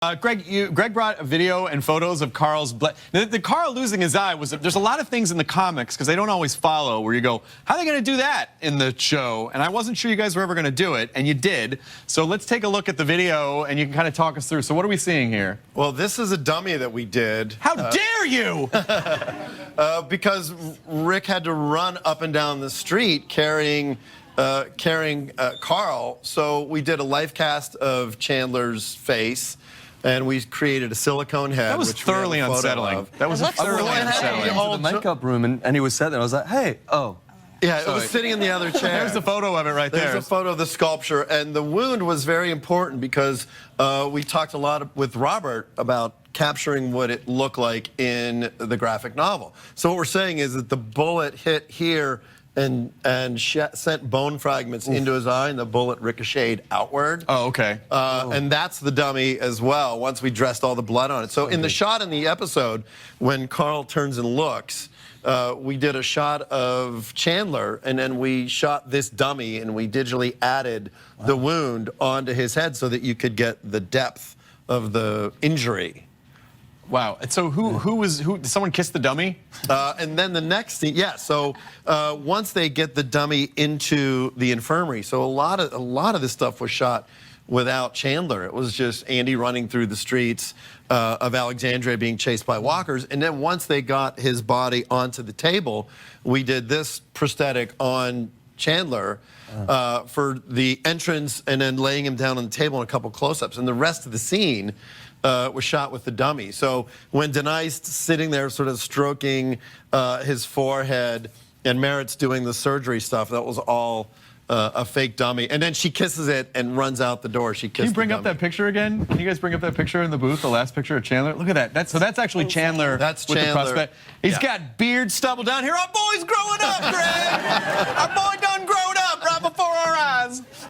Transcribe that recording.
Greg brought a video and photos of Carl's blood. The Carl losing his eye was, there's a lot of things in the comics, because they don't always follow, where you go, how are they going to do that in the show? And I wasn't sure you guys were ever going to do it, and you did. So let's take a look at the video, and you can kind of talk us through. So what are we seeing here? Well, this is a dummy that we did. How dare you! Because Rick had to run up and down the street carrying Carl, so we did a life cast of Chandler's face. And we created a silicone head. That was thoroughly unsettling. That was thoroughly unsettling. Into the makeup room, and he was sat there. I was like, hey, oh. Yeah, it was sitting in the other chair. There's a photo of it right there. There's a photo of the sculpture. And the wound was very important because we talked a lot with Robert about capturing what it looked like in the graphic novel. So what we're saying is that the bullet hit here and sent bone fragments into his eye, and the bullet ricocheted outward. Oh, okay. And that's the dummy as well, once we dressed all the blood on it. So in the shot in the episode, when Carl turns and looks, we did a shot of Chandler, and then we shot this dummy, and we digitally added the wound onto his head so that you could get the depth of the injury. Wow. So who did someone kiss the dummy? And then the next thing, yeah. So once they get the dummy into the infirmary, so a lot of this stuff was shot without Chandler. It was just Andy running through the streets of Alexandria being chased by walkers. And then once they got his body onto the table, we did this prosthetic on Chandler for the entrance, and then laying him down on the table and a couple close-ups. And the rest of the scene was shot with the dummy. So when Denai's sitting there sort of stroking his forehead and Merritt's doing the surgery stuff, that was all a fake dummy. And then she kisses it and runs out the door. She kissed Can you bring up that picture again? Can you guys bring up that picture in the booth, the last picture of Chandler? Look at that. So that's actually Chandler. That's with Chandler. The prospect. He's got beard stubble down here. Our boy's growing up, Greg!